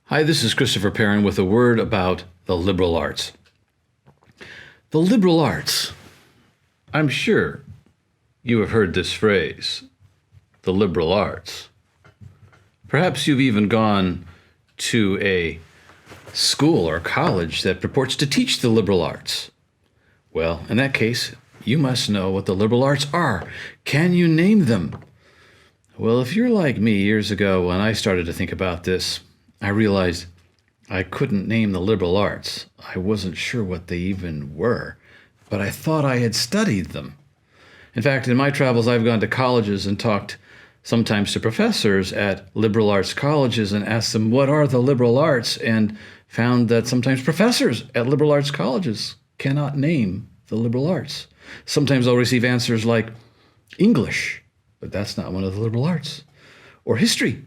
Hi, this is Christopher Perrin with a word about the liberal arts. The liberal arts. I'm sure you have heard this phrase, the liberal arts. Perhaps you've even gone to a school or college that purports to teach the liberal arts. Well, in that case, you must know what the liberal arts are. Can you name them? Well, if you're like me years ago when I started to think about this, I realized I couldn't name the liberal arts. I wasn't sure what they even were, but I thought I had studied them. In fact, in my travels, I've gone to colleges and talked sometimes to professors at liberal arts colleges and asked them, what are the liberal arts? And found that sometimes professors at liberal arts colleges cannot name the liberal arts. Sometimes I'll receive answers like English, but that's not one of the liberal arts, or history.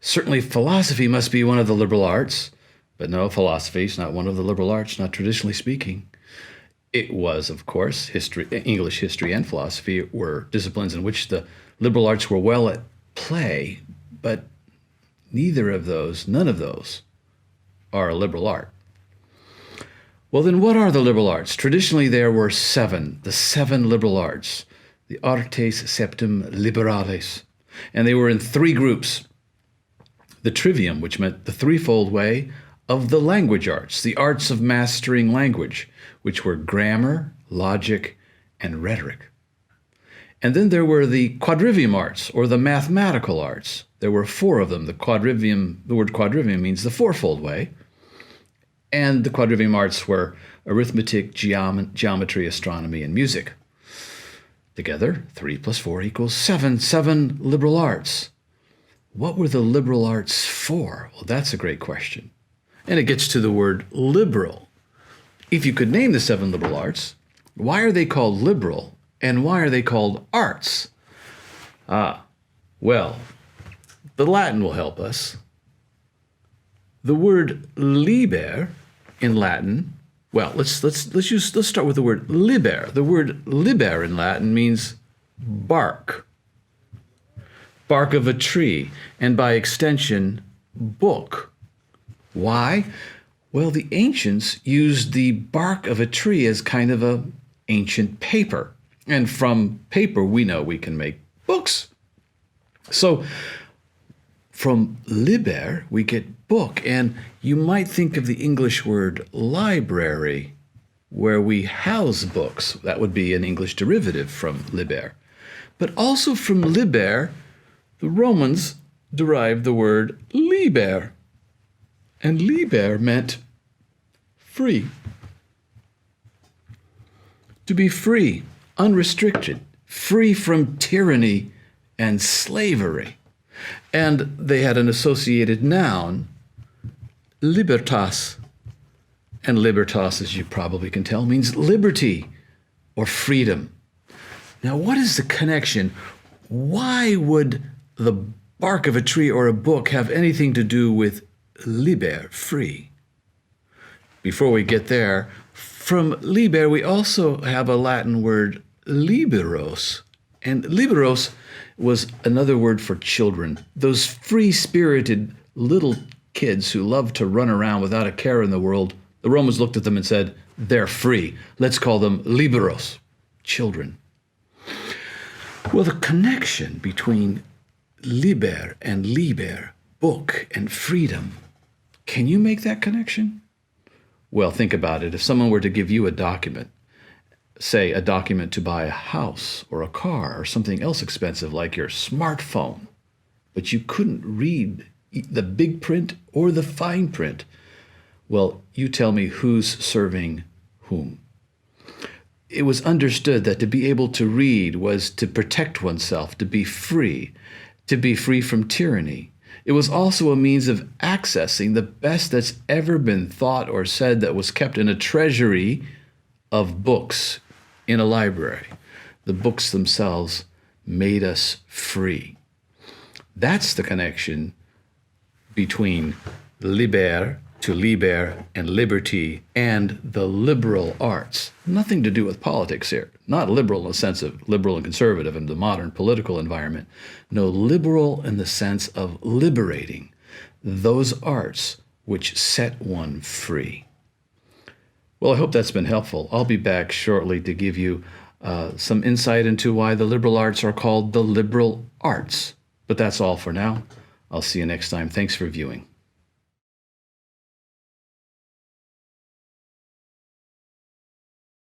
Certainly philosophy must be one of the liberal arts, but no, philosophy is not one of the liberal arts, not traditionally speaking. It was, of course, English history and philosophy were disciplines in which the liberal arts were well at play, but none of those are a liberal art. Well, then what are the liberal arts? Traditionally, there were the seven liberal arts, the artes septem liberales, and they were in three groups. The trivium, which meant the threefold way of the language arts, the arts of mastering language, which were grammar, logic, and rhetoric. And then there were the quadrivium arts, or the mathematical arts. There were four of them. The word quadrivium means the fourfold way. And the quadrivium arts were arithmetic, geometry, astronomy, and music. Together, 3 + 4 = 7, 7 liberal arts. What were the liberal arts for? Well, that's a great question. And it gets to the word liberal. If you could name the 7 liberal arts, why are they called liberal and why are they called arts? Well, the Latin will help us. The word liber in Latin, well, let's start with the word liber. The word liber in Latin means bark of a tree, and by extension, book. Why? Well, the ancients used the bark of a tree as kind of an ancient paper. And from paper, we know we can make books. So from liber, we get book. And you might think of the English word library, where we house books. That would be an English derivative from liber. But also from liber, the Romans derived the word liber, and liber meant free. To be free, unrestricted, free from tyranny and slavery. And they had an associated noun, libertas. And libertas, as you probably can tell, means liberty or freedom. Now, what is the connection? Why would the bark of a tree or a book have anything to do with liber, free? Before we get there, from liber we also have a Latin word liberos. And liberos was another word for children, those free-spirited little kids who love to run around without a care in the world. The Romans looked at them and said, they're free. Let's call them liberos, children. Well, the connection between liber and liber, book and freedom. Can you make that connection? Well, think about it. If someone were to give you a document, say a document to buy a house or a car or something else expensive like your smartphone, but you couldn't read the big print or the fine print, well, you tell me who's serving whom. It was understood that to be able to read was to protect oneself, to be free from tyranny. It was also a means of accessing the best that's ever been thought or said that was kept in a treasury of books in a library. The books themselves made us free. That's the connection between liber and liberty and the liberal arts. Nothing to do with politics here. Not liberal in the sense of liberal and conservative in the modern political environment. No, liberal in the sense of liberating. those arts which set one free. Well, I hope that's been helpful. I'll be back shortly to give you some insight into why the liberal arts are called the liberal arts. But that's all for now. I'll see you next time. Thanks for viewing.